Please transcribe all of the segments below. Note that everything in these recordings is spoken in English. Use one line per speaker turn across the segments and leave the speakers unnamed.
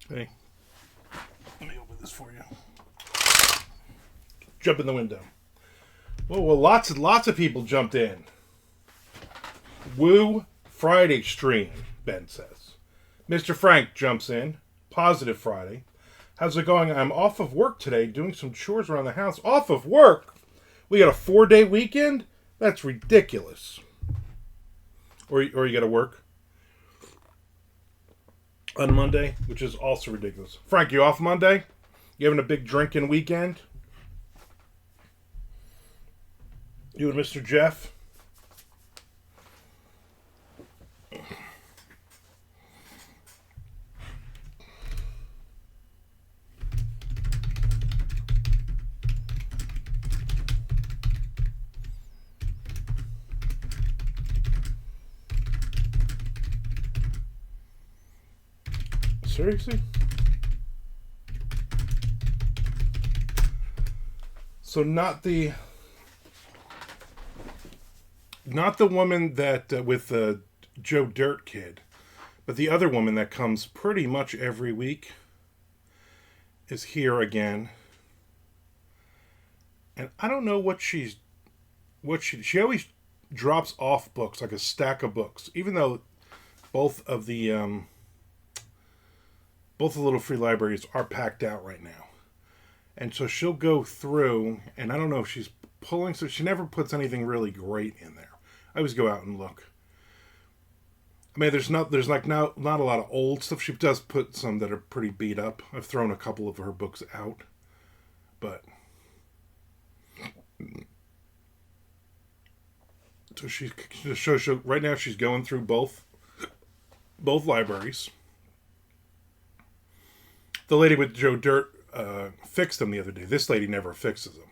Hey, let me open this for you. Jump in the window. Well, lots of people jumped in. Woo Friday stream, Ben says. Mr. Frank jumps in. Positive Friday. How's it going? I'm off of work today, doing some chores around the house. Off of work? We got a 4-day weekend? That's ridiculous. Or you got to work on Monday, which is also ridiculous. Frank, you off Monday? You having a big drinking weekend? You and Mr. Jeff? Seriously? So not the woman that with the Joe Dirt kid, but the other woman that comes pretty much every week is here again. And I don't know what she always drops off books, like a stack of books, even though both of the both the little free libraries are packed out right now. And so she'll go through, and I don't know if she's pulling, so she never puts anything really great in there. I always go out and look. I mean, there's like not a lot of old stuff. She does put some that are pretty beat up. I've thrown a couple of her books out, but so she right now she's going through both libraries. The lady with Joe Dirt fixed them the other day. This lady never fixes them.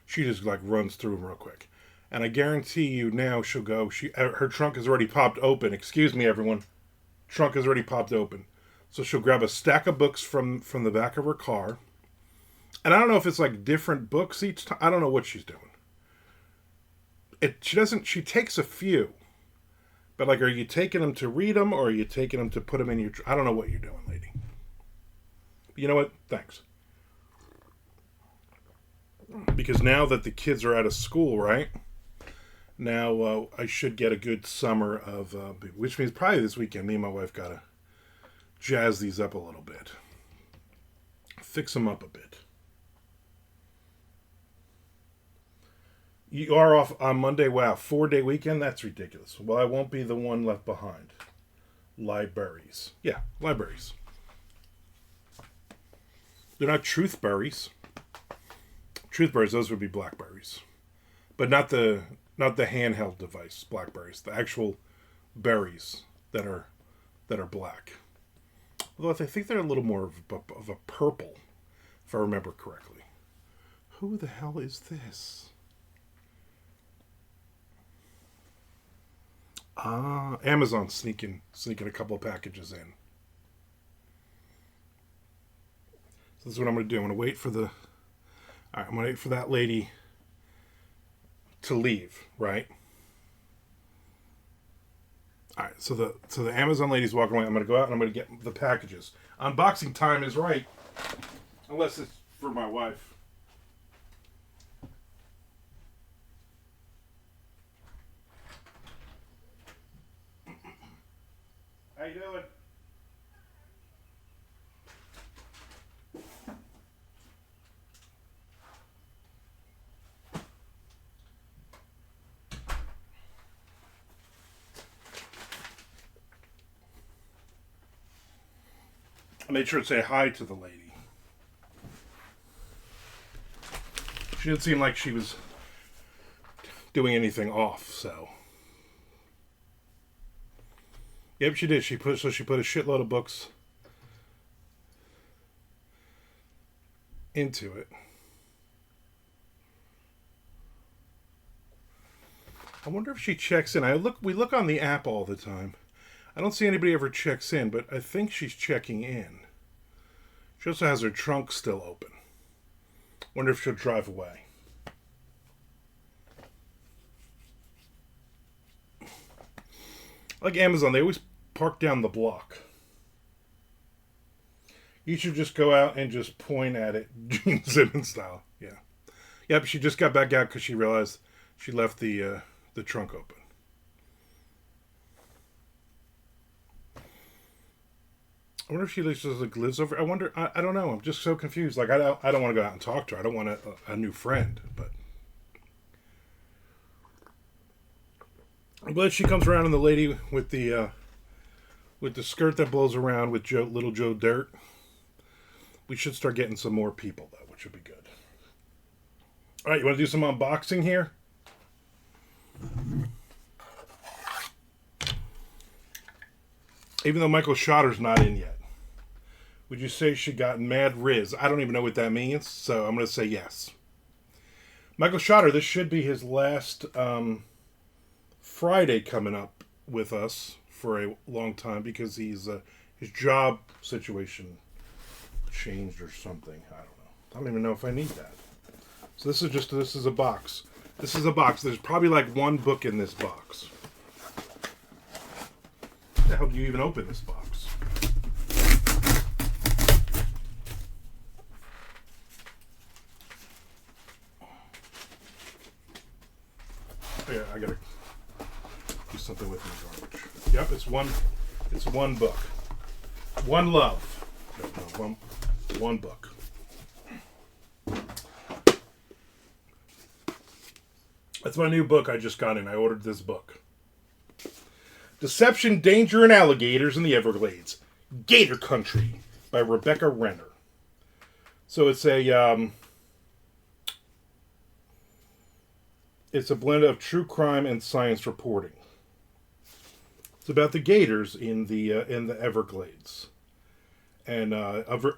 She just like runs through them real quick. And I guarantee you now she'll go. Her trunk has already popped open. Excuse me, everyone. Trunk has already popped open. So she'll grab a stack of books from the back of her car. And I don't know if it's like different books each time. I don't know what she's doing. She takes a few. But like, are you taking them to read them or are you taking them to put them in your? I don't know what you're doing, lady. You know what? Thanks. Because now that the kids are out of school, right? Now I should get a good summer of, which means probably this weekend, me and my wife gotta jazz these up a little bit, fix them up a bit. You are off on Monday. Wow, 4-day weekend. That's ridiculous. Well, I won't be the one left behind. Libraries, yeah, libraries. They're not truth berries. Truth berries, those would be blackberries, but not the handheld device blackberries. The actual berries that are black. Although I think they're a little more of a purple, if I remember correctly. Who the hell is this? Amazon sneaking a couple of packages in. So this is what I'm going to do. I'm going to wait for the. All right, I'm going to wait for that lady to leave. Right. All right. So the Amazon lady's walking away. I'm going to go out and I'm going to get the packages. Unboxing time is right, unless it's for my wife. How you doing? I made sure to say hi to the lady. She didn't seem like she was doing anything off, so. Yep, she did. She put a shitload of books into it. I wonder if she checks in. We look on the app all the time. I don't see anybody ever checks in, but I think she's checking in. She also has her trunk still open. Wonder if she'll drive away. Like Amazon, they always park down the block. You should just go out and just point at it, Gene Simmons style. Yeah. Yep, she just got back out because she realized she left the trunk open. I wonder if she just like lives over. I wonder. I don't know. I'm just so confused. Like I don't want to go out and talk to her. I don't want a new friend. But I'm glad she comes around, and the lady with the skirt that blows around with little Joe Dirt. We should start getting some more people though, which would be good. All right, you want to do some unboxing here? Even though Michael Schotter's not in yet. Would you say she got mad riz? I don't even know what that means, so I'm going to say yes. Michael Schotter, this should be his last Friday coming up with us for a long time because his job situation changed or something. I don't know. I don't even know if I need that. So this is a box. This is a box. There's probably like one book in this box. How the hell do you even open this box? Yeah, I gotta do something with my garbage. Yep, it's one book. One love. No, one book. That's my new book I just got in. I ordered this book. Deception, Danger, and Alligators in the Everglades. Gator Country by Rebecca Renner. So it's a blend of true crime and science reporting. It's about the gators in the Everglades and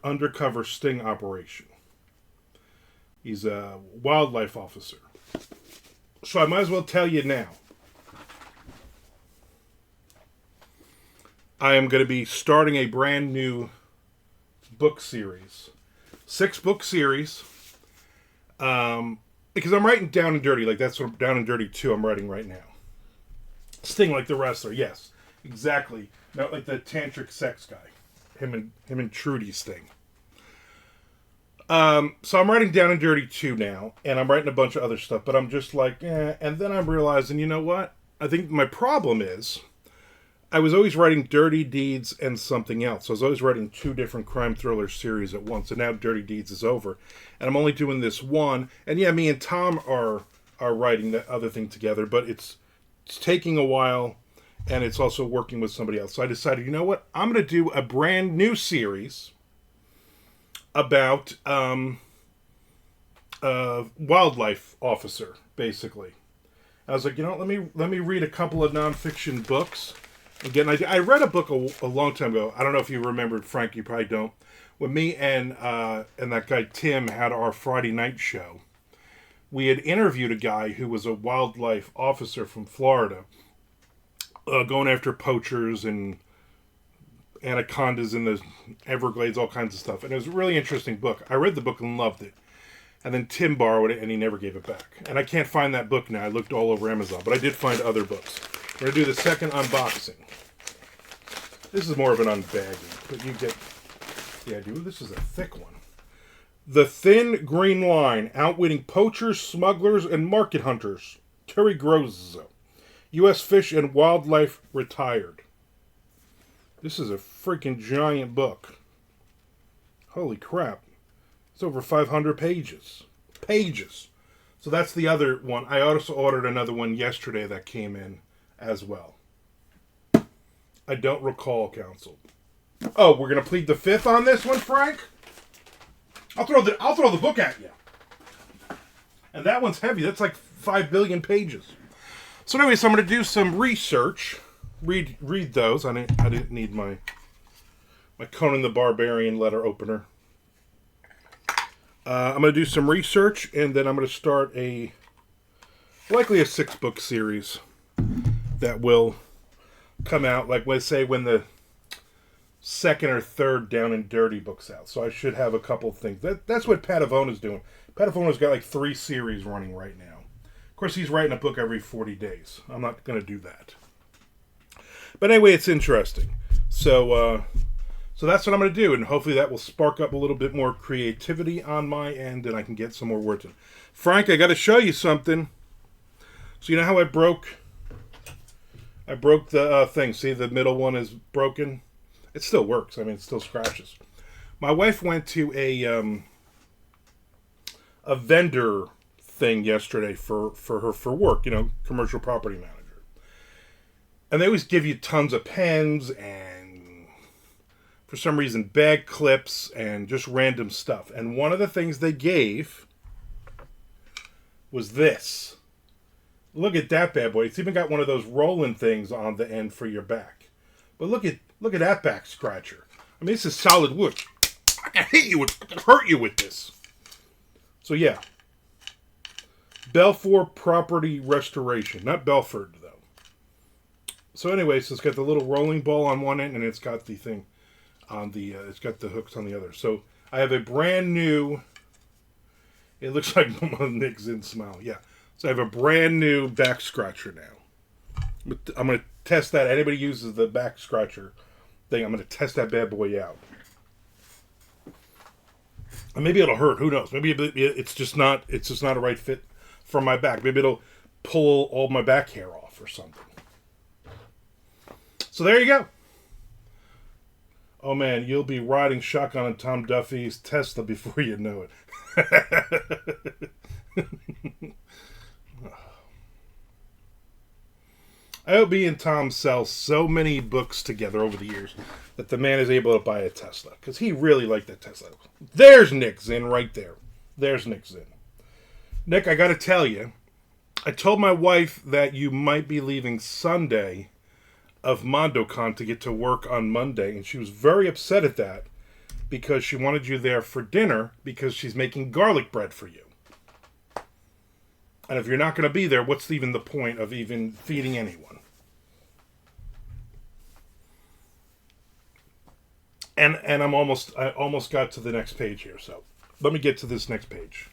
undercover sting operation. He's a wildlife officer. So I might as well tell you now. I am going to be starting a brand new book series. 6-book series. Because I'm writing Down and Dirty. Like that's what Down and Dirty 2 I'm writing right now. Sting like the wrestler. Yes. Exactly. Not like the tantric sex guy. Him and Trudy Sting. So I'm writing Down and Dirty 2 now, and I'm writing a bunch of other stuff, but I'm just like, and then I'm realizing, you know what? I think my problem is, I was always writing Dirty Deeds and something else. I was always writing 2 different crime thriller series at once, and now Dirty Deeds is over, and I'm only doing this one, and yeah, me and Tom are writing the other thing together, but it's taking a while, and it's also working with somebody else. So I decided, you know what? I'm going to do a brand new series about wildlife officer, basically. I was like, you know, let me read a couple of nonfiction books. Again, I read a book a long time ago. I don't know if you remember, Frank. You probably don't. When me and that guy Tim had our Friday night show, we had interviewed a guy who was a wildlife officer from Florida, going after poachers and anacondas in the Everglades, all kinds of stuff. And it was a really interesting book. I read the book and loved it. And then Tim borrowed it and he never gave it back. And I can't find that book now. I looked all over Amazon, but I did find other books. We're going to do the second unboxing. This is more of an unbagging, but you get the idea. Ooh, this is a thick one. The Thin Green Line, Outwitting Poachers, Smugglers, and Market Hunters. Terry Grozzo. U.S. Fish and Wildlife Retired. This is a freaking giant book. Holy crap. It's over 500 pages. So that's the other one. I also ordered another one yesterday that came in as well. I don't recall, counsel. Oh, we're going to plead the fifth on this one, Frank? I'll throw the book at you. And that one's heavy. That's like 5 billion pages. So anyways, I'm going to do some research. Read those. I didn't need my Conan the Barbarian letter opener. I'm going to do some research, and then I'm going to start likely a 6-book series that will come out, like let's say when the second or third Down and Dirty book's out. So I should have a couple things. That's what Pat Avona's doing. Pat Avona's got like 3 series running right now. Of course, he's writing a book every 40 days. I'm not going to do that. But anyway, it's interesting. So So that's what I'm going to do, and hopefully that will spark up a little bit more creativity on my end, and I can get some more words in. Frank, I got to show you something. So you know how I broke the thing. See, the middle one is broken. It still works. I mean, it still scratches. My wife went to a vendor thing yesterday for work. You know, commercial property manager, and they always give you tons of pens and, for some reason, bag clips and just random stuff. And one of the things they gave was this. Look at that bad boy. It's even got one of those rolling things on the end for your back. But look at that back scratcher. I mean, this is solid wood. I can hurt you with this. So yeah. Belfour Property Restoration. Not Belford, though. So anyway, so it's got the little rolling ball on one end, and it's got the thing on the, it's got the hooks on the other. So I have a brand new, it looks like Nick's in smile. Yeah. So I have a brand new back scratcher now. But I'm going to test that. Anybody uses the back scratcher thing, I'm going to test that bad boy out. And maybe it'll hurt. Who knows? Maybe it's just not a right fit for my back. Maybe it'll pull all my back hair off or something. So there you go. Oh man, you'll be riding shotgun on Tom Duffy's Tesla before you know it. I hope me and Tom sell so many books together over the years that the man is able to buy a Tesla. Because he really liked that Tesla. There's Nick Zinn right there. There's Nick Zinn. Nick, I got to tell you, I told my wife that you might be leaving Sunday of MondoCon to get to work on Monday. And she was very upset at that because she wanted you there for dinner because she's making garlic bread for you. And if you're not going to be there, what's even the point of even feeding anyone? And I almost got to the next page here. So let me get to this next page.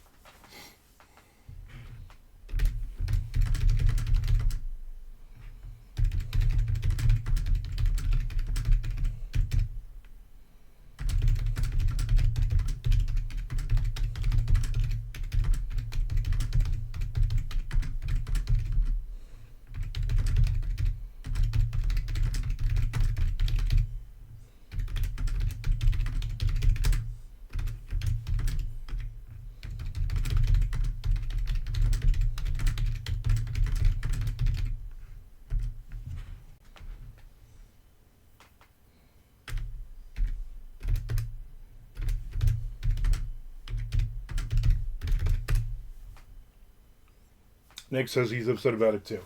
Nick says he's upset about it too.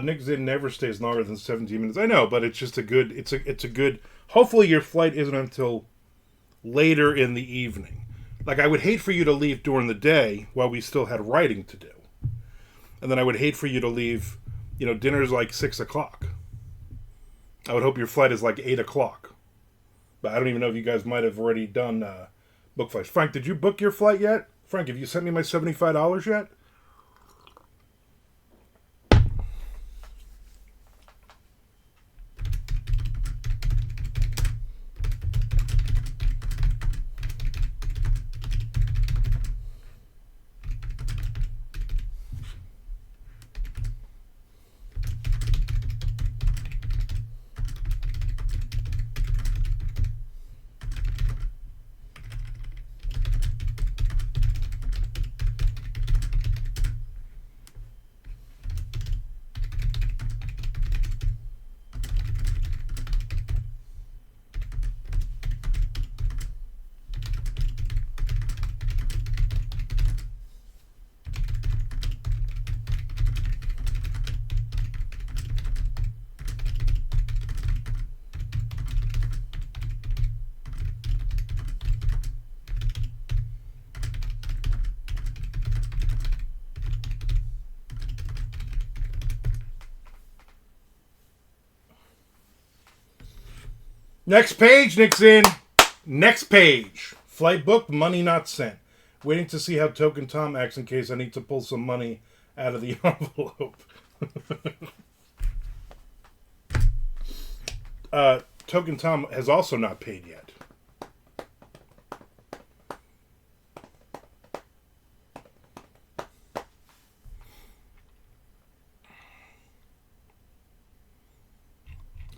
Nick Zinn never stays longer than 17 minutes. I know, but it's just a good. It's a good. Hopefully, your flight isn't until later in the evening. Like, I would hate for you to leave during the day while we still had writing to do, and then I would hate for you to leave. You know, dinner's like 6 o'clock. I would hope your flight is like 8 o'clock. But I don't even know if you guys might have already done book flights. Frank, did you book your flight yet? Frank, have you sent me my $75 yet? Next page, Nick Zinn. Next page. Flight booked, money not sent. Waiting to see how Token Tom acts in case I need to pull some money out of the envelope. Token Tom has also not paid yet.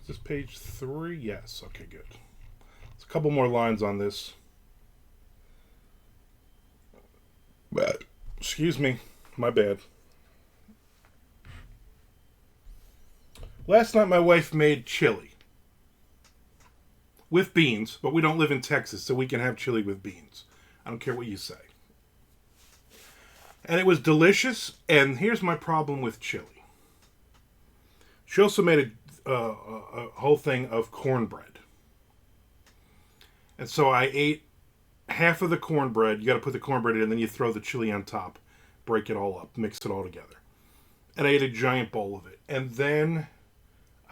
Is this page 3? Yes. Okay, good. There's a couple more lines on this. Excuse me. My bad. Last night my wife made chili. With beans, but we don't live in Texas, so we can have chili with beans. I don't care what you say. And it was delicious, and here's my problem with chili. She also made a whole thing of cornbread. And so I ate half of the cornbread. You got to put the cornbread in, and then you throw the chili on top. Break it all up, mix it all together. And I ate a giant bowl of it. And then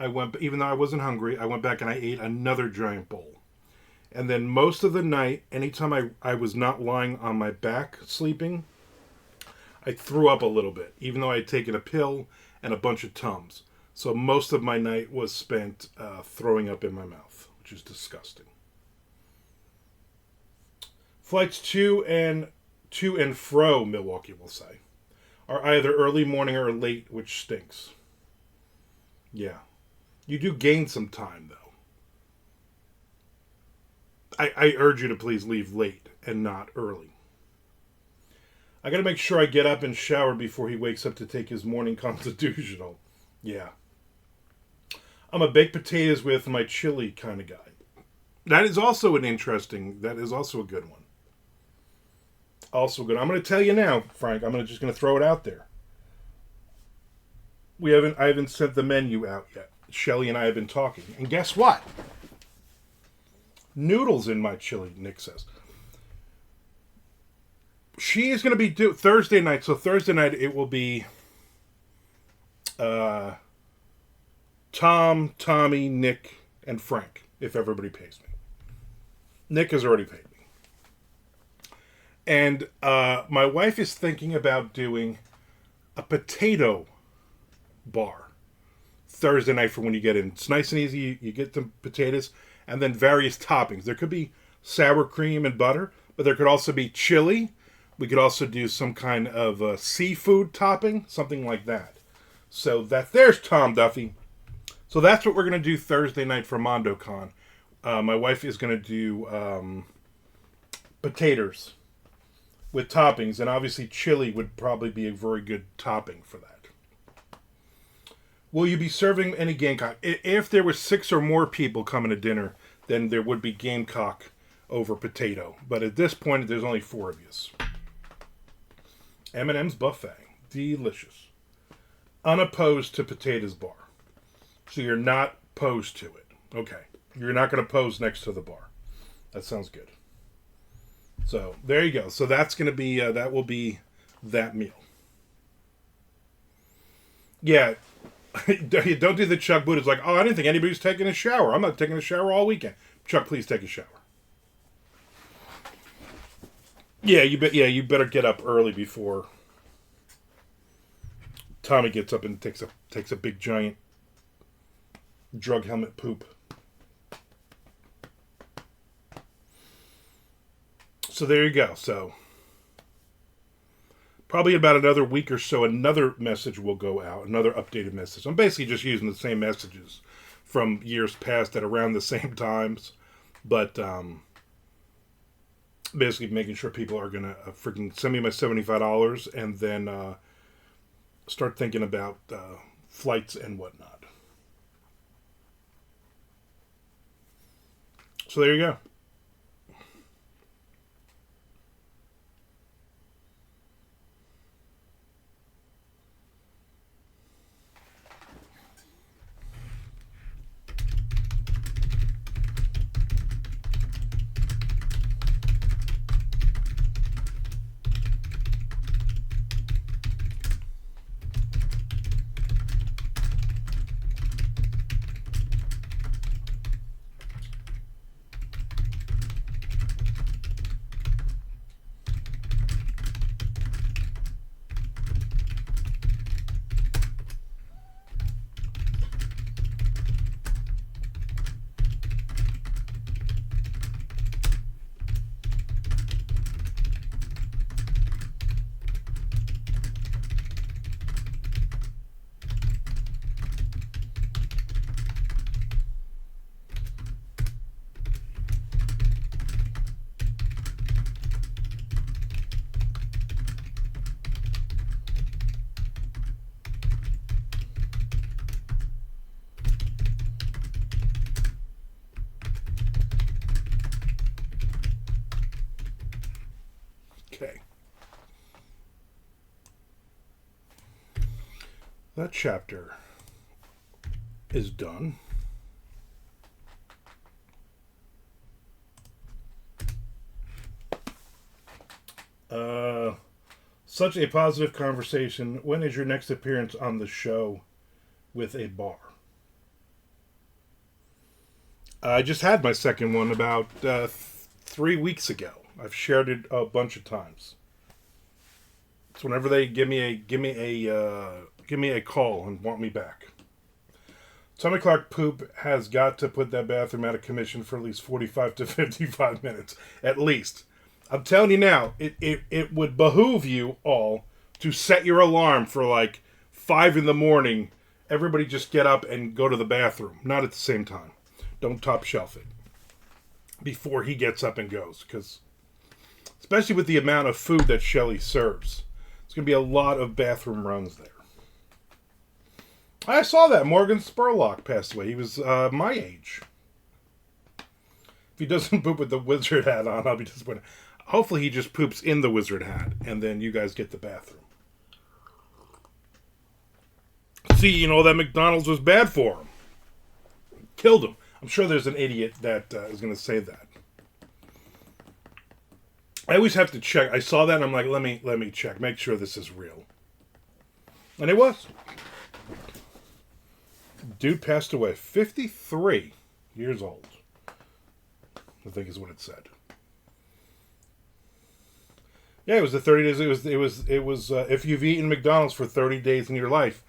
I went, even though I wasn't hungry, I went back and I ate another giant bowl. And then most of the night, anytime I was not lying on my back sleeping, I threw up a little bit, even though I had taken a pill and a bunch of Tums. So most of my night was spent throwing up in my mouth, which is disgusting. Flights to and fro, Milwaukee will say, are either early morning or late, which stinks. Yeah. You do gain some time, though. I urge you to please leave late and not early. I gotta make sure I get up and shower before he wakes up to take his morning constitutional. Yeah. I'm a baked potatoes with my chili kind of guy. That is also that is also a good one. Also good. I'm going to tell you now, Frank. Just going to throw it out there. I haven't sent the menu out yet. Shelly and I have been talking, and guess what? Noodles in my chili, Nick says. She is going to be Thursday night. So Thursday night it will be Tom, Tommy, Nick, and Frank. If everybody pays me. Nick has already paid me. And my wife is thinking about doing a potato bar Thursday night for when you get in. It's nice and easy. You get the potatoes and then various toppings. There could be sour cream and butter, but there could also be chili. We could also do some kind of seafood topping, something like that. So there's Tom Duffy. So that's what we're going to do Thursday night for MondoCon. My wife is going to do potatoes with toppings, and obviously chili would probably be a very good topping for that. Will you be serving any Gamecock? If there were 6 or more people coming to dinner, then there would be Gamecock over potato. But at this point, there's only 4 of you. M&M's buffet. Delicious. Unopposed to potatoes bar. So you're not opposed to it. Okay. You're not going to pose next to the bar. That sounds good. So there you go. So that's going to be that will be that meal. Yeah, don't do the Chuck Buddha. It's like, oh, I didn't think anybody was taking a shower. I'm not taking a shower all weekend. Chuck, please take a shower. Yeah, you better get up early before Tommy gets up and takes a big giant drug helmet poop. So there you go. So probably about another week or so, another message will go out, another updated message. I'm basically just using the same messages from years past at around the same times, but basically making sure people are going to freaking send me my $75 and then start thinking about flights and whatnot. So there you go. That chapter is done. Such a positive conversation. When is your next appearance on the show with a bar? I just had my second one about 3 weeks ago. I've shared it a bunch of times. So whenever they give me a call and want me back. Tommy Clark Poop has got to put that bathroom out of commission for at least 45 to 55 minutes. At least. I'm telling you now, it would behoove you all to set your alarm for like 5 in the morning. Everybody just get up and go to the bathroom. Not at the same time. Don't top shelf it before he gets up and goes. Because especially with the amount of food that Shelly serves, it's going to be a lot of bathroom runs there. I saw that Morgan Spurlock passed away. He was my age. If he doesn't poop with the wizard hat on, I'll be disappointed. Hopefully he just poops in the wizard hat, and then you guys get the bathroom. See, you know, that McDonald's was bad for him. Killed him. I'm sure there's an idiot that is going to say that. I always have to check. I saw that, and I'm like, let me check. Make sure this is real. And it was. Dude passed away. 53 years old, I think is what it said. Yeah, it was the 30 days. It was. If you've eaten McDonald's for 30 days in your life,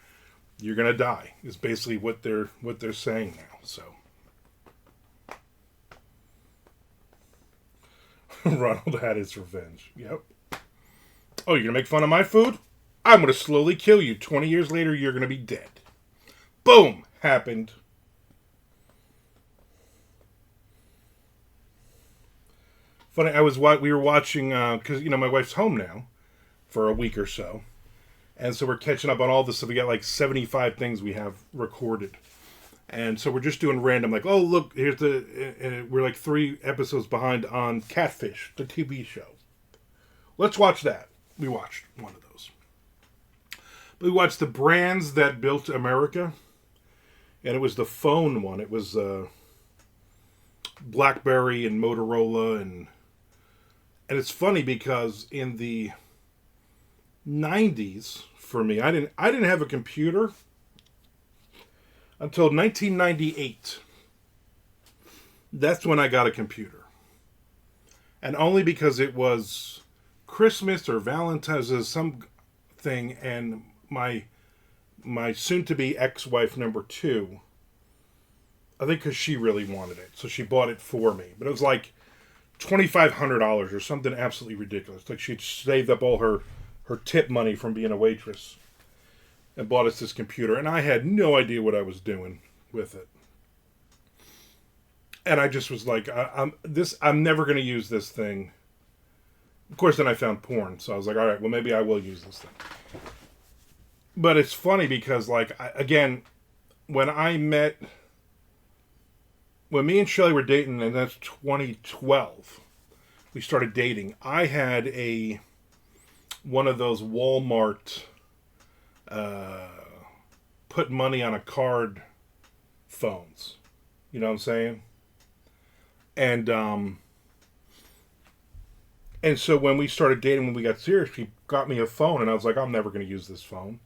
you're gonna die. Is basically what they're saying now. So, Ronald had his revenge. Yep. Oh, you're gonna make fun of my food? I'm gonna slowly kill you. 20 years later, you're gonna be dead. Boom! Happened. Funny, we were watching, because, you know, my wife's home now for a week or so. And so we're catching up on all this. So we got like 75 things we have recorded. And so we're just doing random, like, oh, look, here's we're like 3 episodes behind on Catfish, the TV show. Let's watch that. We watched one of those. But we watched The Brands That Built America. And it was the phone one. It was BlackBerry and Motorola and it's funny because in the 90s for me, I didn't have a computer until 1998. That's when I got a computer. And only because it was Christmas or Valentine's or something, and my soon-to-be ex-wife number 2, I think because she really wanted it, so she bought it for me. But it was like $2,500 or something absolutely ridiculous. Like she'd saved up all her tip money from being a waitress and bought us this computer, and I had no idea what I was doing with it. And I just was like, I'm never going to use this thing. Of course, then I found porn, so I was like, all right, well, maybe I will use this thing. But it's funny because, like, again, when me and Shelly were dating, and that's 2012, we started dating, I had one of those Walmart put money on a card phones. You know what I'm saying? And so when we started dating, when we got serious, she got me a phone, and I was like, I'm never going to use this phone.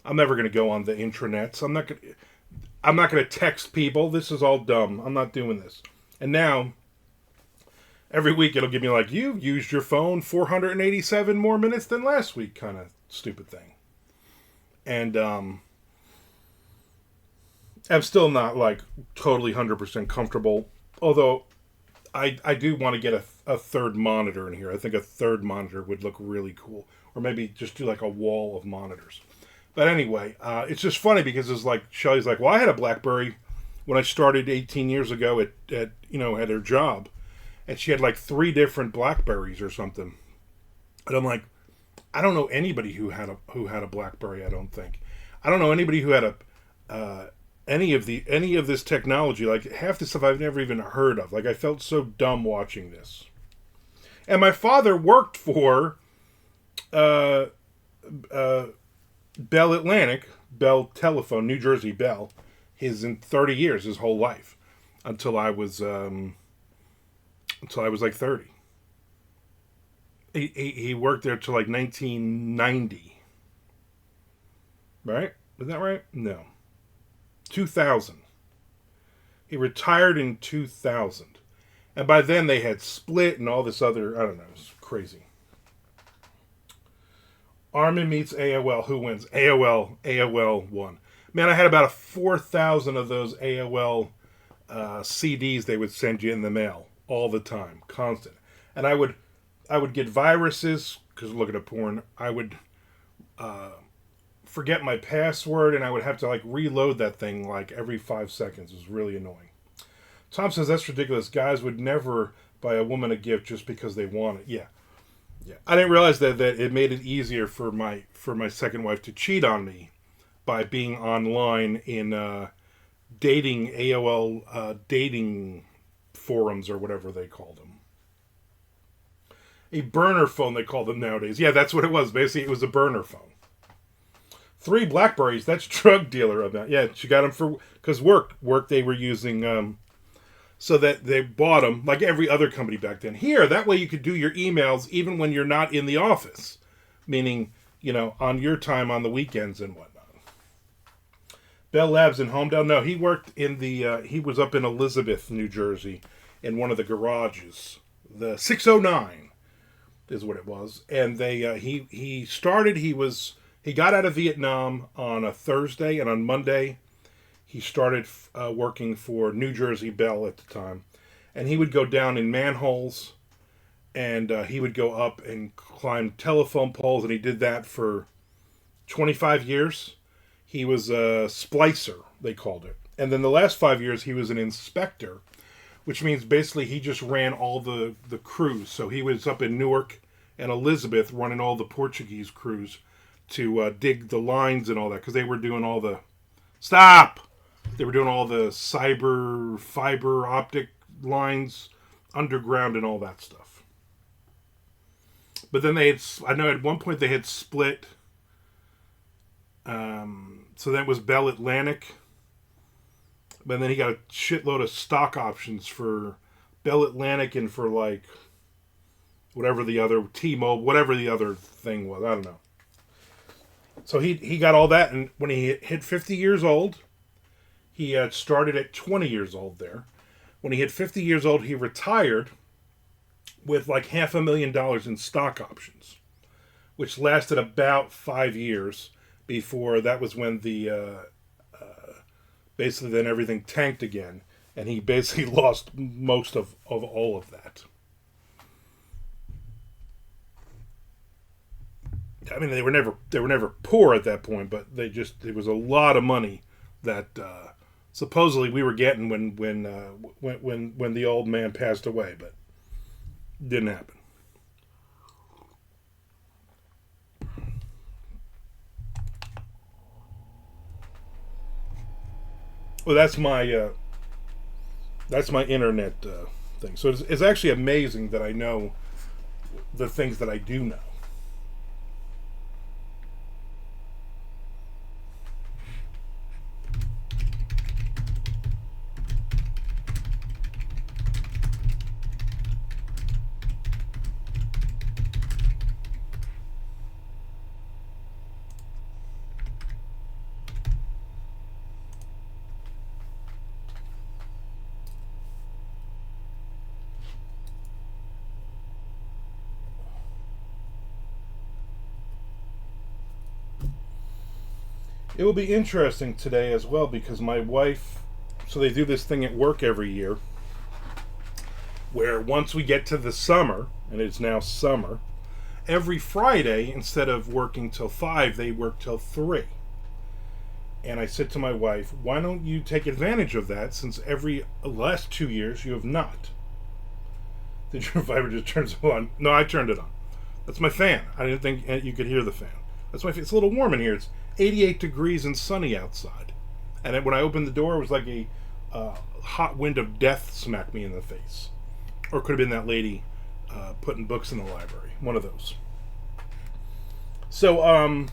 I'm never going to go on the intranets. I'm not going to text people. This is all dumb. I'm not doing this. And now, every week it'll give me like, you've used your phone 487 more minutes than last week, kind of stupid thing. And I'm still not like totally 100% comfortable. Although I do want to get a third monitor in here. I think a third monitor would look really cool. Or maybe just do like a wall of monitors. But anyway, it's just funny because it's like, Shelly's like, well, I had a BlackBerry when I started 18 years ago at her job. And she had like 3 different BlackBerries or something. And I'm like, I don't know anybody who had a BlackBerry, I don't think. I don't know anybody who had any of this technology. Like, half the stuff I've never even heard of. Like, I felt so dumb watching this. And my father worked for Bell Atlantic Bell telephone, New Jersey Bell, in 30 years, his whole life, until I was like 30. He worked there till like 1990. Right? Is that right? No. 2000. He retired in 2000. And by then they had split and all this other, I don't know, it's crazy. Armand meets AOL. Who wins? AOL won. Man, I had about 4,000 of those AOL CDs they would send you in the mail all the time, constant. And I would get viruses because looking at porn. I would forget my password, and I would have to like reload that thing like every 5 seconds. It was really annoying. Tom says that's ridiculous. Guys would never buy a woman a gift just because they want it. Yeah. I didn't realize that it made it easier for my second wife to cheat on me by being online in dating AOL dating forums or whatever they called them. A burner phone they call them nowadays. Yeah, that's what it was. Basically, it was a burner phone. 3 Blackberries. That's drug dealer of that. Yeah, she got them for because work they were using. So that they bought them like every other company back then. Here, that way you could do your emails even when you're not in the office, meaning on your time on the weekends and whatnot. Bell Labs in Homedale. No, he worked in the. He was up in Elizabeth, New Jersey, in one of the garages. The 609 is what it was, and they he started. He got out of Vietnam on a Thursday, and on Monday he started working for New Jersey Bell at the time. And he would go down in manholes, and he would go up and climb telephone poles, and he did that for 25 years. He was a splicer, they called it. And then the last 5 years, he was an inspector, which means basically he just ran all the crews. So he was up in Newark and Elizabeth running all the Portuguese crews to dig the lines and all that, because they were doing all the... Stop! They were doing all the fiber optic lines underground and all that stuff. But then I know at one point they had split. So that was Bell Atlantic. But then he got a shitload of stock options for Bell Atlantic and for like whatever the other T-Mobile, whatever the other thing was. I don't know. So he got all that, and when he hit 50 years old, he had started at 20 years old there. When he hit 50 years old, he retired with like $500,000 in stock options, which lasted about 5 years before that was when the basically then everything tanked again, and he basically lost most of all of that. I mean, they were never poor at that point, but it was a lot of money that supposedly we were getting when the old man passed away, but it didn't happen. Well, that's my internet thing. So it's actually amazing that I know the things that I do know. It will be interesting today as well because my wife, so they do this thing at work every year where once we get to the summer, and it's now summer, every Friday, instead of working till 5, they work till 3. And I said to my wife, why don't you take advantage of that since last 2 years you have not? The driver just turns it on. No, I turned it on. That's my fan. I didn't think you could hear the fan. That's my fan. It's a little warm in here. It's 88 degrees and sunny outside. And when I opened the door, it was like a hot wind of death smacked me in the face. Or it could have been that lady putting books in the library. One of those. So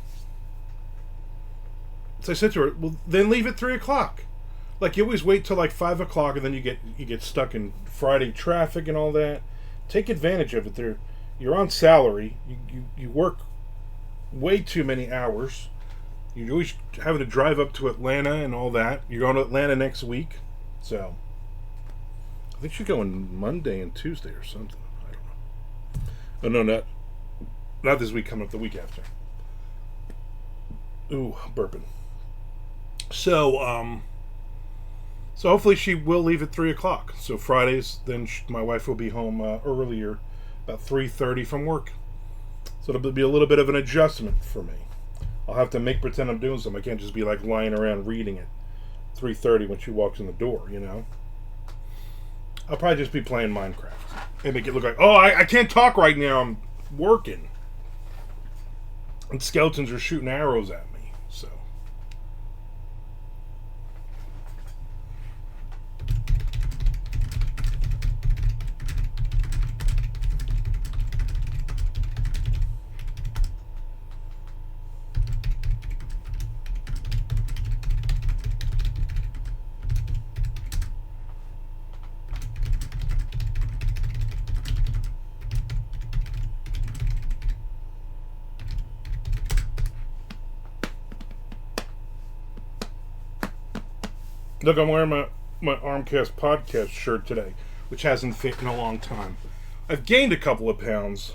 So I said to her, well, then leave at 3 o'clock. Like, you always wait till like 5 o'clock, and then you get stuck in Friday traffic and all that. Take advantage of it. You're on salary. You work way too many hours. You're always having to drive up to Atlanta and all that. You're going to Atlanta next week. So, I think she's going Monday and Tuesday or something. I don't know. Oh, no, not this week, coming up the week after. Ooh, burping. So, so hopefully she will leave at 3 o'clock. So Fridays, then my wife will be home earlier, about 3:30 from work. So it'll be a little bit of an adjustment for me. I'll have to make pretend I'm doing something. I can't just be like lying around reading at 3:30 when she walks in the door, you know? I'll probably just be playing Minecraft and make it look like, oh, I can't talk right now. I'm working. And skeletons are shooting arrows at me. So. Look, I'm wearing my Armcast podcast shirt today, which hasn't fit in a long time. I've gained a couple of pounds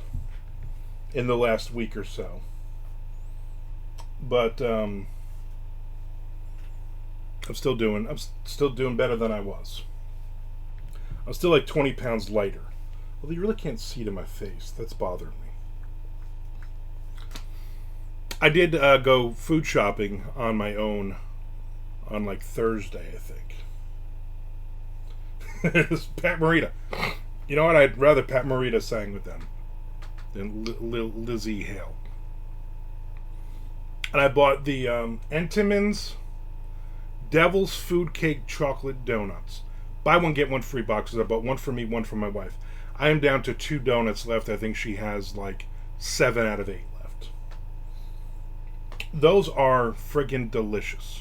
in the last week or so. But I'm still doing better than I was. I'm still like 20 pounds lighter. Well, you really can't see to my face. That's bothering me. I did go food shopping on my own on like Thursday, I think. It's Pat Morita. You know what? I'd rather Pat Morita sang with them than Lizzie Hale. And I bought the Entenmann's Devil's Food Cake Chocolate Donuts. Buy one, get one free boxes. I bought one for me, one for my wife. I am down to 2 donuts left. I think she has like 7 out of 8 left. Those are friggin' delicious.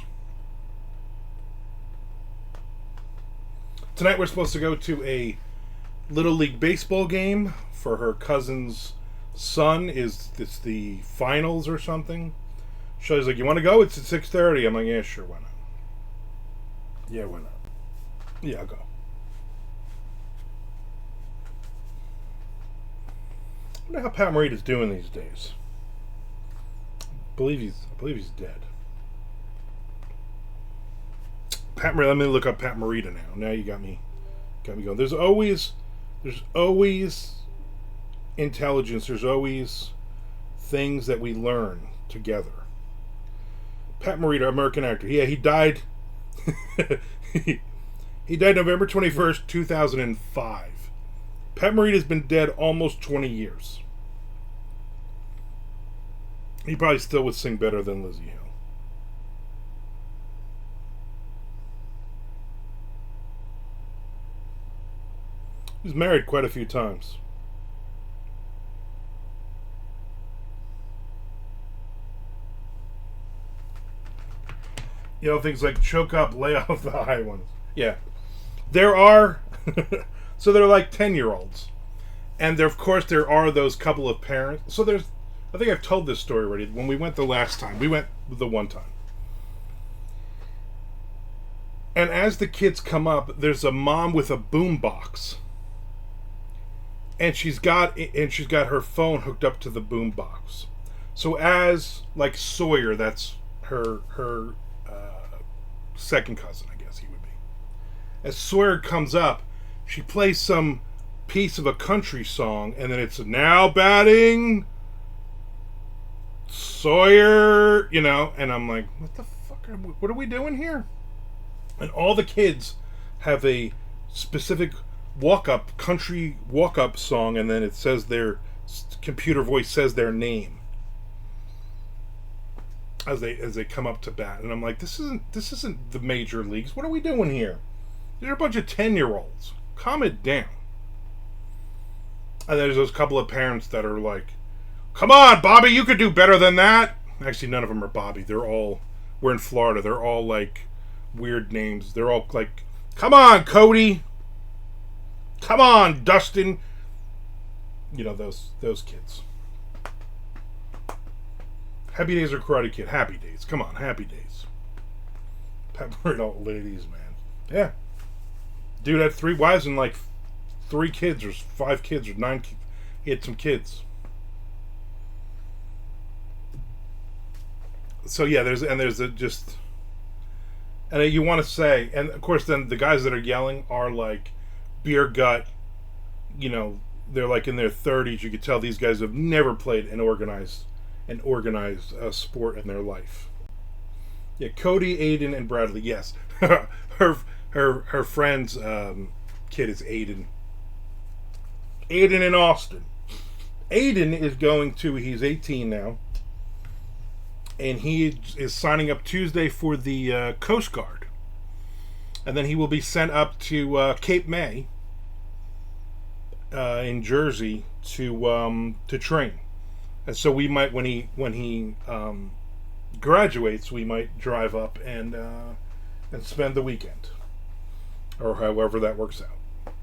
Tonight we're supposed to go to a Little League baseball game for her cousin's son. It's the finals or something. Shelley's like, you want to go? It's at 6:30. I'm like, yeah, sure, why not? Yeah, why not? Yeah, I'll go. I wonder how Pat Morita's doing these days. I believe he's dead. Pat Morita, let me look up Pat Morita now. Now you got me going. There's always intelligence. There's always things that we learn together. Pat Morita, American actor. Yeah, he died. He died November 21st, 2005. Pat Morita's been dead almost 20 years. He probably still would sing better than Lizzie Hill. He's married quite a few times. You know, things like choke up, lay off the high ones. Yeah. There are... so they're like 10-year-olds. And of course there are those couple of parents. So there's... I think I've told this story already. When we went the last time. We went the one time. And as the kids come up, there's a mom with a boombox. And she's got her phone hooked up to the boombox. So as, like Sawyer, that's her second cousin, I guess he would be. As Sawyer comes up, she plays some piece of a country song, and then it's now batting Sawyer, you know, and I'm like, what the fuck what are we doing here? And all the kids have a specific country walk-up song, and then it says their computer voice says their name as they come up to bat. And I'm like, this isn't the major leagues. What are we doing here? They're a bunch of 10-year-olds. Calm it down. And there's those couple of parents that are like, come on, Bobby, you could do better than that. Actually, none of them are Bobby. They're all We're in Florida. They're all like weird names. They're all like, "Come on, Cody. Come on, Dustin." You know those kids. Happy Days or Karate Kid? Happy Days. Come on, Happy Days. Peppered old ladies, man. Yeah. Dude had 3 wives and like 3 kids or 5 kids or 9 kids. He had some kids. So yeah, there's just, and you want to say, and of course then the guys that are yelling are like beer gut, you know, they're like in their 30s. You could tell these guys have never played an organized sport in their life. Yeah, Cody, Aiden, and Bradley. Yes, her friend's kid is Aiden. Aiden in Austin. Aiden is going to. He's 18 now, and he is signing up Tuesday for the Coast Guard, and then he will be sent up to Cape May in Jersey to train. And so we might, when he graduates, we might drive up and spend the weekend, or however that works out,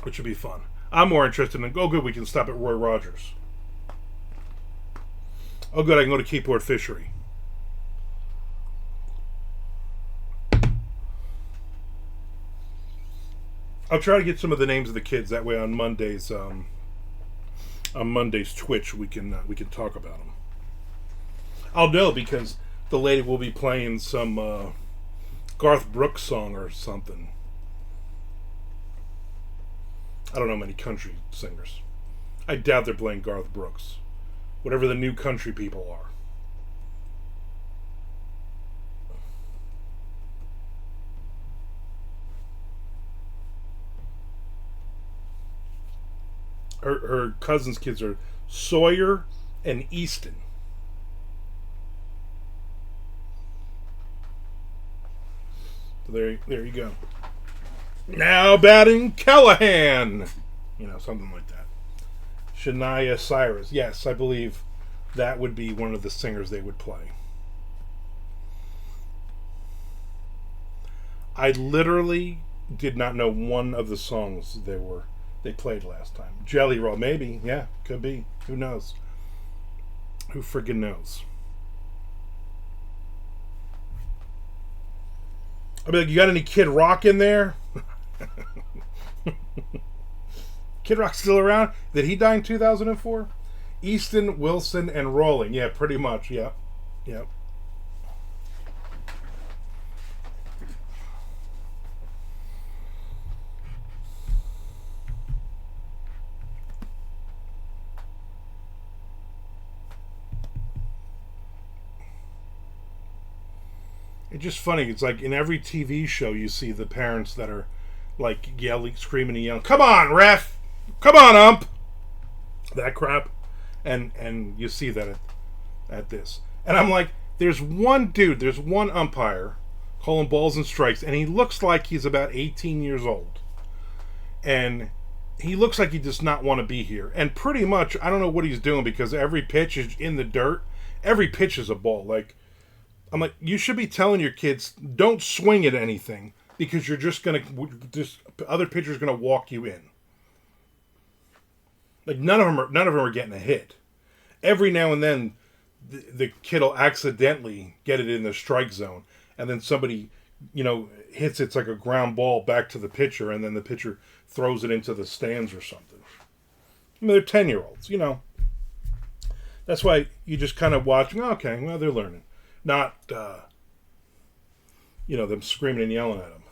which would be fun. I'm more interested in, oh good, we can stop at Roy Rogers. Oh good, I can go to Keyport Fishery. I'll try to get some of the names of the kids, that way on Monday's Twitch we can talk about them. I'll know because the lady will be playing some Garth Brooks song or something. I don't know many country singers. I doubt they're playing Garth Brooks. Whatever the new country people are. Her cousin's kids are Sawyer and Easton. So there you go. Now batting Callahan. You know, something like that. Shania Cyrus. Yes, I believe that would be one of the singers they would play. I literally did not know one of the songs they played last time. Jelly Roll, maybe. Yeah, could be. Who knows? Who friggin' knows? I'll be like, you got any Kid Rock in there? Kid Rock's still around? Did he die in 2004? Easton, Wilson, and Rolling. Yeah, pretty much. Yep. Yep. It's just funny. It's like in every TV show you see the parents that are like yelling, screaming and yelling, "Come on, ref! Come on, ump!" That crap. And you see that at this. And I'm like, there's one umpire calling balls and strikes, and he looks like he's about 18 years old. And he looks like he does not want to be here. And pretty much, I don't know what he's doing because every pitch is in the dirt. Every pitch is a ball. Like, I'm like, you should be telling your kids, don't swing at anything because you're just other pitcher's gonna walk you in. Like none of them are getting a hit. Every now and then, the kid will accidentally get it in the strike zone, and then somebody, hits it's like a ground ball back to the pitcher, and then the pitcher throws it into the stands or something. I mean, they're 10-year-olds, That's why you just kind of watch. Okay, well, they're learning. Not, them screaming and yelling at them.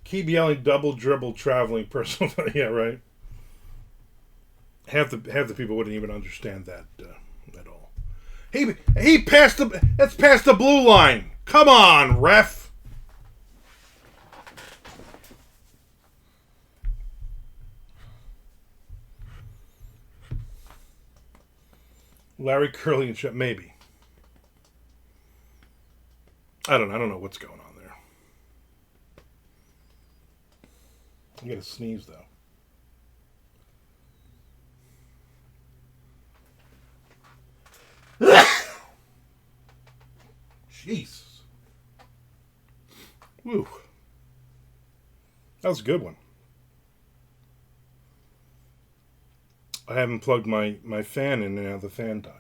Keep yelling, double dribble, traveling person. Yeah, right. Half the people wouldn't even understand that at all. He passed that's past the blue line. Come on, ref. Larry Curly and shit, maybe. I don't know what's going on there. I'm gonna sneeze though. Jesus. Woo. That was a good one. I haven't plugged my fan in, and now the fan died.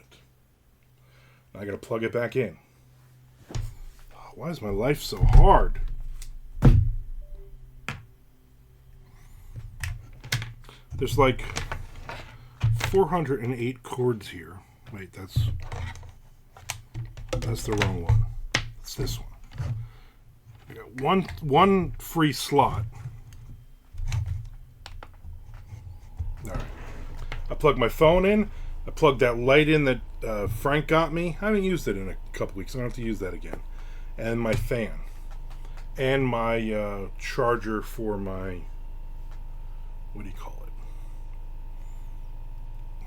I gotta plug it back in. Oh, why is my life so hard? There's like 408 chords here. Wait, that's the wrong one. It's this one. I got one free slot. All right. I plugged my phone in. I plugged that light in that Frank got me. I haven't used it in a couple weeks. I don't have to use that again. And my fan. And my charger for my... What do you call it?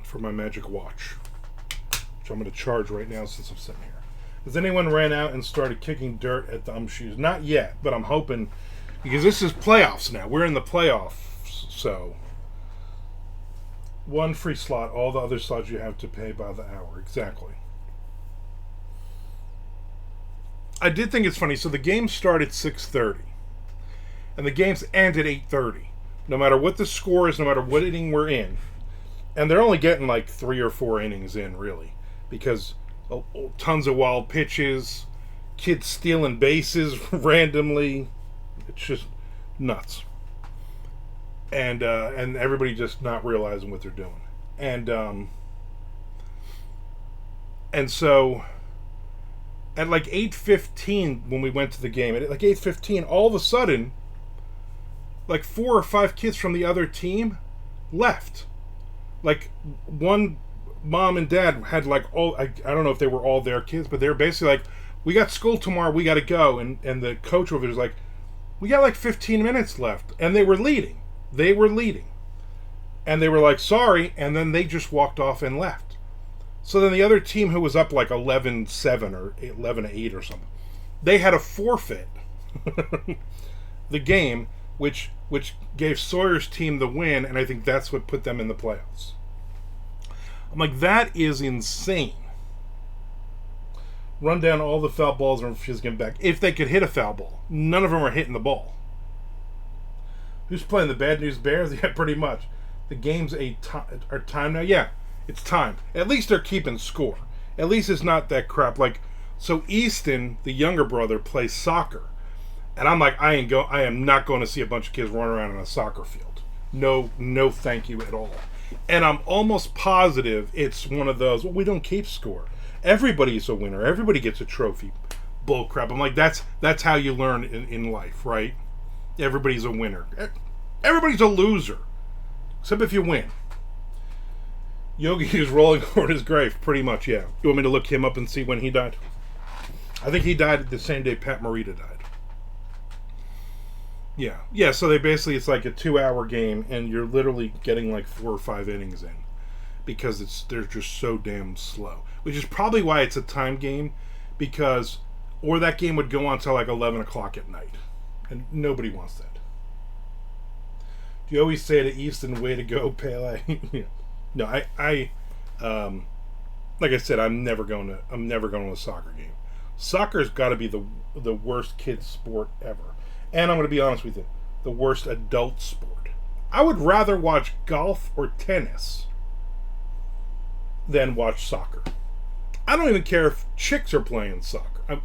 For my Magic Watch. Which I'm going to charge right now since I'm sitting here. Has anyone ran out and started kicking dirt at the shoes? Not yet, but I'm hoping... Because this is playoffs now. We're in the playoffs, so... One free slot. All the other slots you have to pay by the hour. Exactly. I did think it's funny. So the game started at 6:30. And the games end at 8:30. No matter what the score is, no matter what inning we're in. And they're only getting like 3 or 4 innings in, really. Because tons of wild pitches. Kids stealing bases randomly. It's just nuts. And everybody just not realizing what they're doing. And so at like 8:15 when we went to the game, at like 8:15, all of a sudden, like 4 or 5 kids from the other team left. Like one mom and dad had like I don't know if they were all their kids, but they were basically like, we got school tomorrow, we got to go. And the coach over there was like, we got like 15 minutes left. And they were leading. And they were like, sorry, and then they just walked off and left. So then the other team, who was up like 11-7 or 11-8 or something, they had to forfeit the game, which gave Sawyer's team the win, and I think that's what put them in the playoffs. I'm like, that is insane. Run down all the foul balls and refuse to get back. If they could hit a foul ball. None of them are hitting the ball. Who's playing the Bad News Bears? Yeah, pretty much. The game's are time now? Yeah, it's time. At least they're keeping score. At least it's not that crap. Like, so Easton, the younger brother, plays soccer. And I'm like, I am not going to see a bunch of kids running around on a soccer field. No thank you at all. And I'm almost positive it's one of those, well, we don't keep score. Everybody's a winner. Everybody gets a trophy. Bull crap. I'm like, that's how you learn in life, right? Everybody's a winner. Everybody's a loser. Except if you win. Yogi is rolling toward his grave, pretty much, yeah. You want me to look him up and see when he died? I think he died the same day Pat Morita died. Yeah, so they basically, it's like a 2-hour game, and you're literally getting like 4 or 5 innings in. Because they're just so damn slow. Which is probably why it's a time game, or that game would go on till like 11 o'clock at night. And nobody wants that. Do you always say to Easton, way to go, Pele? No, I like I said, I'm never going to a soccer game. Soccer's got to be the worst kid sport ever. And I'm going to be honest with you, the worst adult sport. I would rather watch golf or tennis than watch soccer. I don't even care if chicks are playing soccer.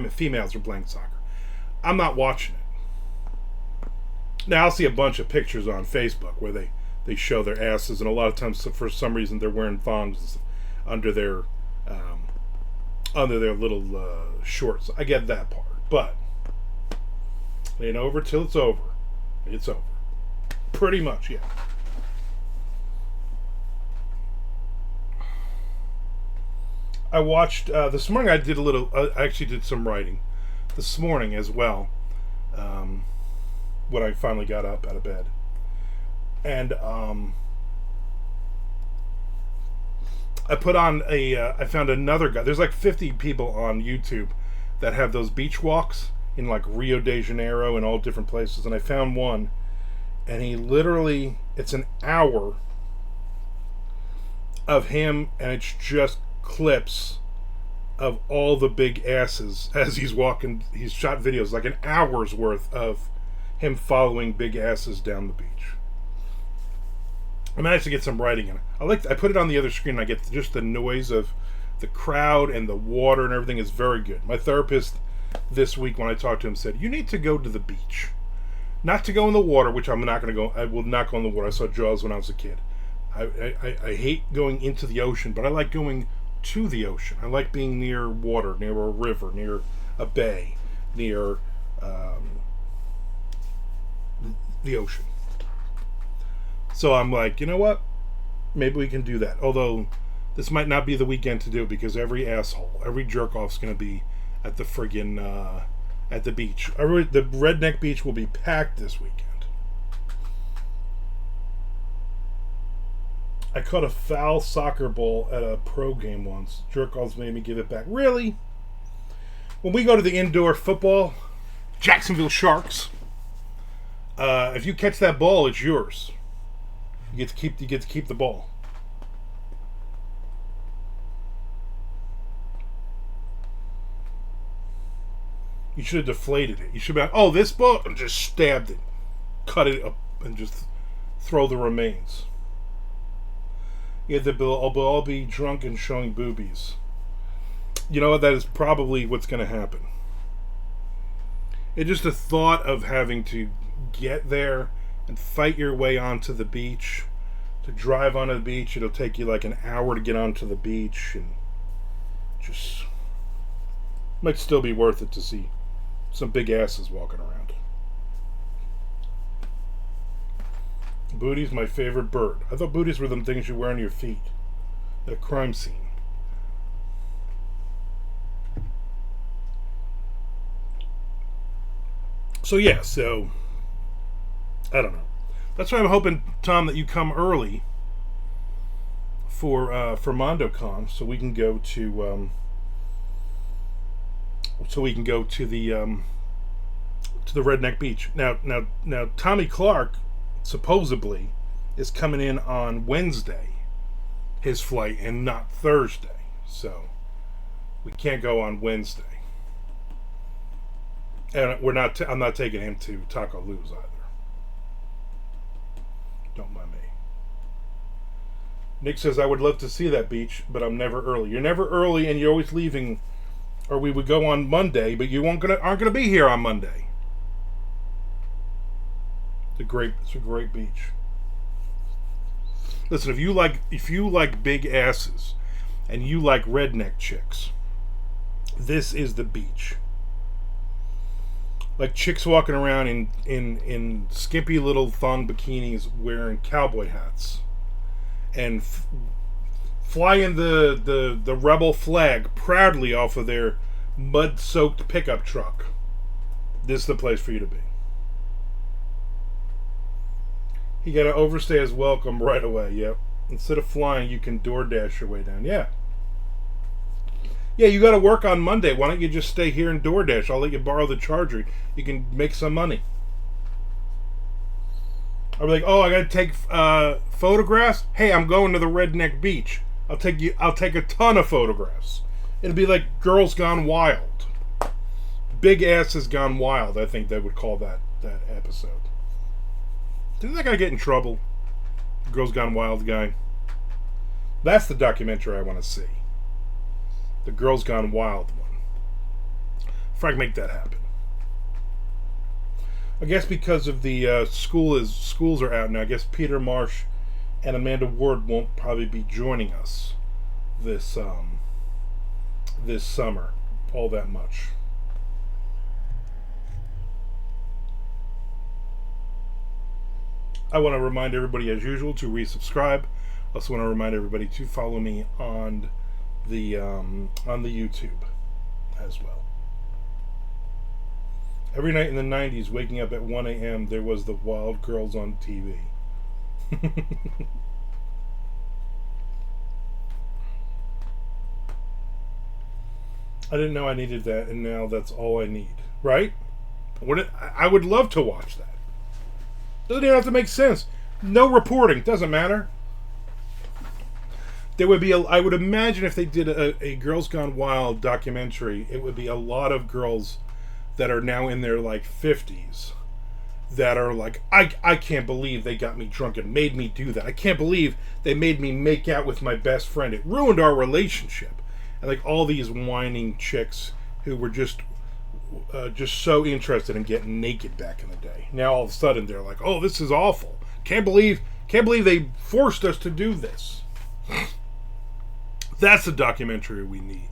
Females are playing soccer. I'm not watching it. Now, I'll see a bunch of pictures on Facebook where they show their asses, and a lot of times, for some reason, they're wearing thongs under their little shorts. I get that part, but it ain't over till it's over. It's over. Pretty much, yeah. I watched, this morning I actually did some writing this morning as well, when I finally got up out of bed. And I put on I found another guy. There's like 50 people on YouTube that have those beach walks in like Rio de Janeiro and all different places. And I found one, and it's an hour of him, and it's just clips of all the big asses as he's walking. He's shot videos, like an hour's worth of him following big asses down the beach. I managed to get some writing in it. I put it on the other screen and I get just the noise of the crowd and the water and everything is very good. My therapist this week, when I talked to him, said, you need to go to the beach. Not to go in the water, which I'm not going to go. I will not go in the water. I saw Jaws when I was a kid. I hate going into the ocean, but I like going to the ocean. I like being near water, near a river, near a bay, near the ocean. So I'm like, you know what? Maybe we can do that. Although this might not be the weekend to do it because every asshole, every jerk off's going to be at the friggin' at the beach. The Redneck Beach will be packed this weekend. I caught a foul soccer ball at a pro game once. Jerk offs made me give it back. Really? When we go to the indoor football, Jacksonville Sharks, if you catch that ball, it's yours. You get to keep the ball. You should have deflated it. You should be like, oh, this ball, and just stabbed it, cut it up, and just throw the remains. Yeah, they'll all be drunk and showing boobies. You know what? That is probably what's going to happen. It's just the thought of having to get there and fight your way onto the beach. To drive onto the beach, it'll take you like an hour to get onto the beach, and just might still be worth it to see some big asses walking around. Booty's my favorite bird. I thought booties were them things you wear on your feet at a crime scene. So yeah, I don't know. That's why I'm hoping, Tom, that you come early for MondoCon, so we can go to the Redneck Beach. Now, Tommy Clark supposedly is coming in on Wednesday, his flight, and not Thursday. So we can't go on Wednesday, and I'm not taking him to Taco Lou's either. Don't mind me. Nick says, I would love to see that beach, but I'm never early. You're never early, and you're always leaving, or we would go on Monday, but you aren't gonna be here on Monday. It's a great beach. Listen, if you like big asses and you like redneck chicks, this is the beach. Like chicks walking around in skimpy little thong bikinis wearing cowboy hats and flying the rebel flag proudly off of their mud-soaked pickup truck. This is the place for you to be. You gotta overstay his welcome right away. Yep. Instead of flying, you can DoorDash your way down. Yeah. Yeah, you gotta work on Monday. Why don't you just stay here and DoorDash? I'll let you borrow the charger. You can make some money. I'll be like, oh, I gotta take photographs? Hey, I'm going to the Redneck Beach. I'll take a ton of photographs. It'll be like Girls Gone Wild. Big Asses Gone Wild, I think they would call that episode. Didn't that guy get in trouble? Girls Gone Wild guy. That's the documentary I want to see. The Girls Gone Wild one. Frank, make that happen. I guess because of the schools are out now, I guess Peter Marsh and Amanda Ward won't probably be joining us this summer all that much. I want to remind everybody, as usual, to resubscribe. I also want to remind everybody to follow me on the YouTube as well. Every night in the 90s, waking up at 1 a.m., there was the Wild Girls on TV. I didn't know I needed that, and now that's all I need. Right? I would love to watch that. Doesn't even have to make sense. No reporting. Doesn't matter. There would be I would imagine if they did a Girls Gone Wild documentary, it would be a lot of girls that are now in their like 50s that are like, I can't believe they got me drunk and made me do that. I can't believe they made me make out with my best friend. It ruined our relationship. And like all these whining chicks who were just so interested in getting naked back in the day. Now all of a sudden they're like, oh, this is awful. Can't believe they forced us to do this. That's the documentary we need.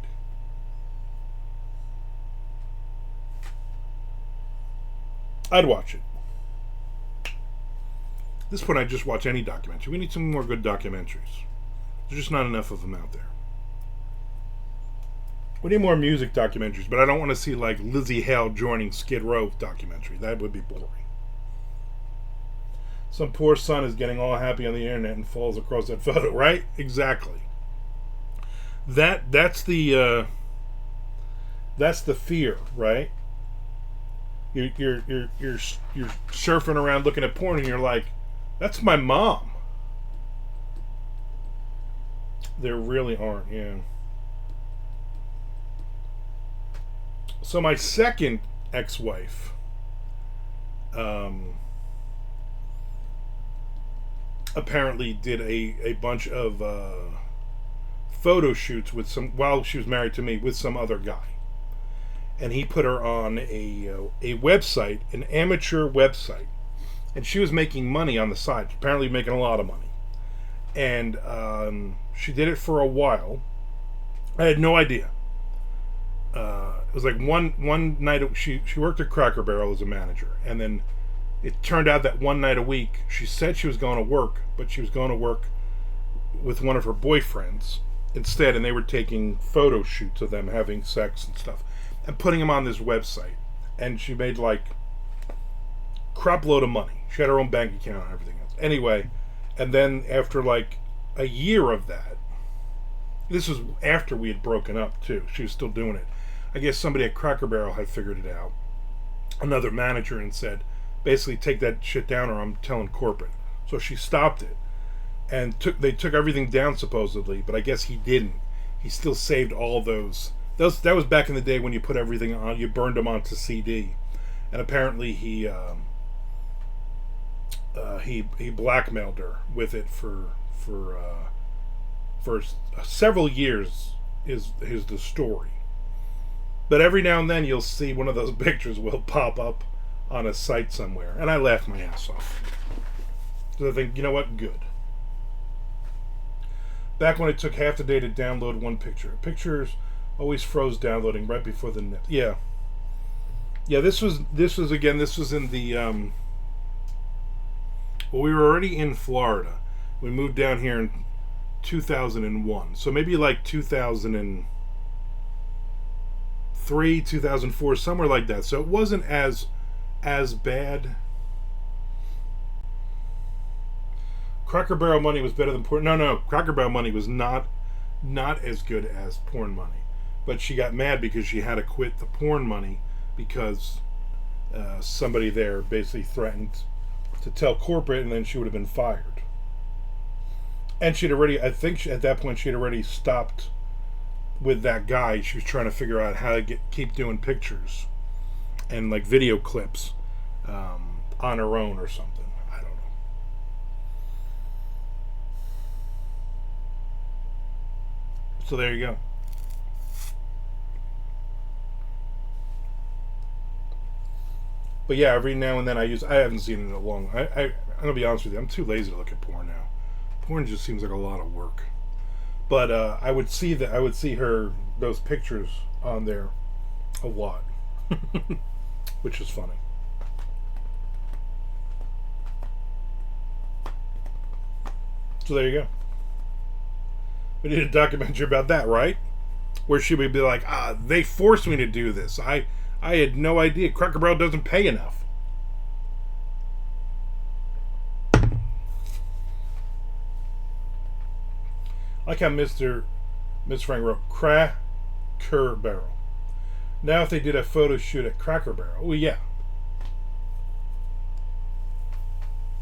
I'd watch it. At this point, I'd just watch any documentary. We need some more good documentaries. There's just not enough of them out there. We need more music documentaries, but I don't want to see like Lizzie Hale joining Skid Row documentary. That would be boring. Some poor son is getting all happy on the internet and falls across that photo, right? Exactly. That's the fear, right? You're surfing around looking at porn and you're like, that's my mom. There really aren't, yeah. So my second ex-wife, apparently did a bunch of photo shoots with while she was married to me with some other guy, and he put her on a website, an amateur website, and she was making money on the side, apparently making a lot of money, and she did it for a while. I had no idea. It was like one night she worked at Cracker Barrel as a manager, and then it turned out that one night a week she said she was going to work, but she was going to work with one of her boyfriends instead, and they were taking photo shoots of them having sex and stuff and putting them on this website, and she made like crap load of money. She had her own bank account and everything else. Anyway, and then after like a year of that, this was after we had broken up too, she was still doing it. I guess somebody at Cracker Barrel had figured it out, another manager, and said, basically, take that shit down or I'm telling corporate. So she stopped it, and they took everything down supposedly, but I guess he didn't. He still saved all those. That was back in the day when you put everything on, you burned them onto CD, and apparently he blackmailed her with it for several years. Is the story. But every now and then you'll see one of those pictures will pop up on a site somewhere, and I laugh my ass off. So I think, you know what, good. Back when it took half the day to download one picture. Pictures always froze downloading right before the net. Yeah. This was in the well, we were already in Florida. We moved down here in 2001. So maybe like 2003, 2004, somewhere like that. So it wasn't as bad. Cracker Barrel money was better than porn. No, Cracker Barrel money was not as good as porn money. But she got mad because she had to quit the porn money because somebody there basically threatened to tell corporate, and then she would have been fired. And I think at that point she had already stopped with that guy. She was trying to figure out how to keep doing pictures and like video clips on her own or something. I don't know. So there you go. But yeah, every now and then I haven't seen it in a long. I'm gonna be honest with you. I'm too lazy to look at porn now. Porn just seems like a lot of work. But I would see those pictures on there a lot, which is funny. So there you go. We need a documentary about that, right? Where she would be like, they forced me to do this. I had no idea. Cracker Barrel doesn't pay enough. Like how Miss Frank wrote, Cracker Barrel. Now if they did a photo shoot at Cracker Barrel, well, yeah.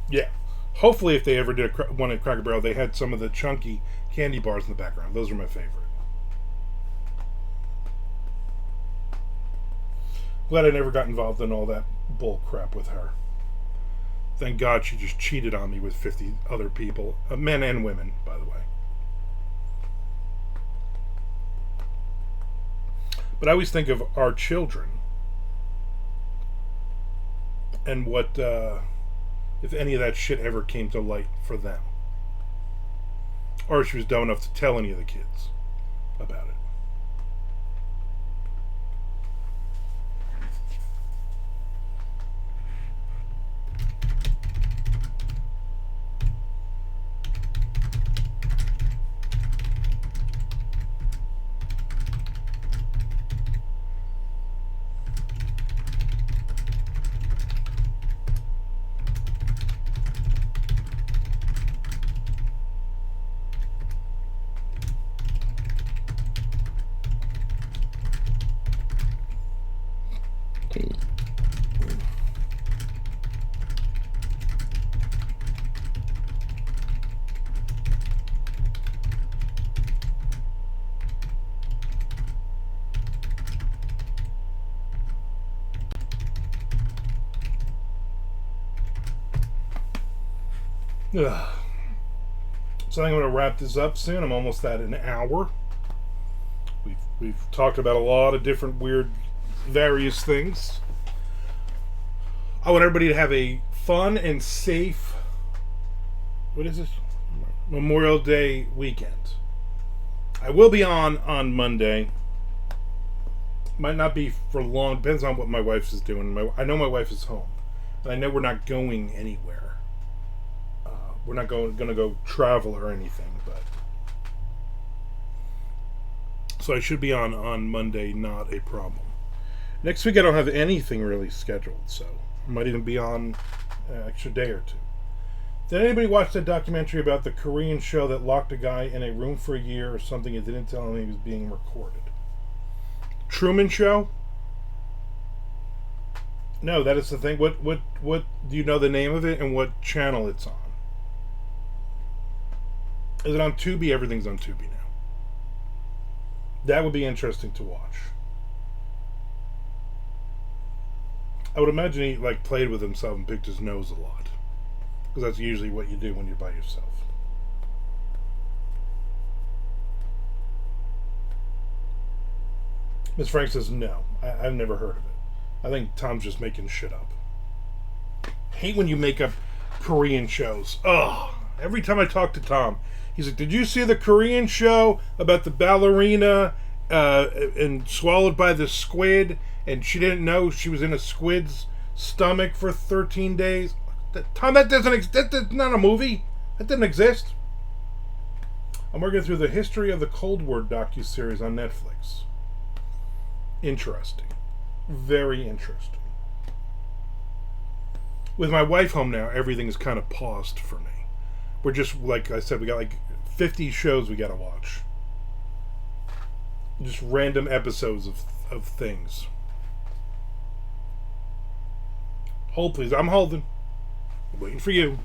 Yeah. Hopefully, if they ever did one at Cracker Barrel, they had some of the chunky candy bars in the background. Those are my favorite. Glad I never got involved in all that bull crap with her. Thank God she just cheated on me with 50 other people, men and women, by the way. But I always think of our children and what, if any of that shit ever came to light for them. Or if she was dumb enough to tell any of the kids about it. Ugh. So I think I'm going to wrap this up soon. I'm almost at an hour. We've talked about a lot of different weird, various things. I want everybody to have a fun and safe, what is this? Memorial Day weekend. I will be on Monday. Might not be for long. Depends on what my wife is doing. I know my wife is home. And I know we're not going anywhere. We're not going to go travel or anything, but so I should be on Monday, not a problem. Next week I don't have anything really scheduled, so I might even be on an extra day or two. Did anybody watch that documentary about the Korean show that locked a guy in a room for a year or something and didn't tell him he was being recorded? Truman Show? No, that is the thing. What do you know the name of it and what channel it's on? Is it on Tubi? Everything's on Tubi now. That would be interesting to watch. I would imagine he played with himself and picked his nose a lot, because that's usually what you do when you're by yourself. Miss Frank says no. I've never heard of it. I think Tom's just making shit up. Hate when you make up Korean shows. Ugh. Every time I talk to Tom, he's like, did you see the Korean show about the ballerina and swallowed by the squid, and she didn't know she was in a squid's stomach for 13 days? Tom, that's not a movie. That didn't exist. I'm working through the history of the Cold War docuseries on Netflix. Interesting. Very interesting. With my wife home now, everything's kind of paused for me. We're just, like I said, we got 50 shows we gotta watch. Just random episodes of things. Hold, please. I'm holding. I'm waiting for you.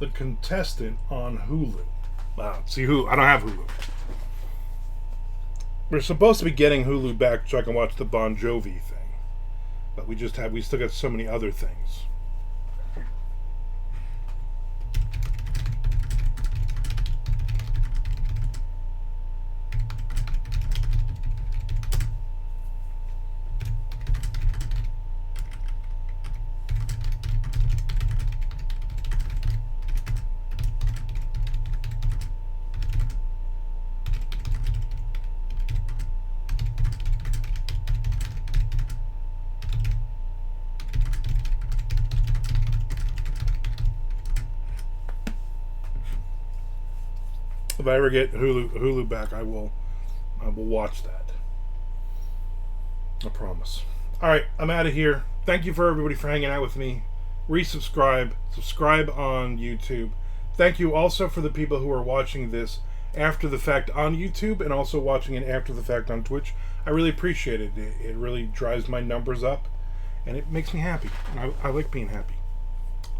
The Contestant on Hulu. Wow. See, I don't have Hulu. We're supposed to be getting Hulu back so I can watch the Bon Jovi thing. But we still got so many other things. I ever get Hulu back, I will watch that. I promise. All right, I'm out of here. Thank you for everybody for hanging out with me. Resubscribe, subscribe on YouTube. Thank you also for the people who are watching this after the fact on YouTube and also watching it after the fact on Twitch. I really appreciate it. It really drives my numbers up and it makes me happy. I like being happy.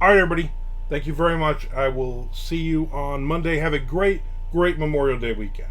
All right, everybody. Thank you very much. I will see you on Monday. Have a great Memorial Day weekend.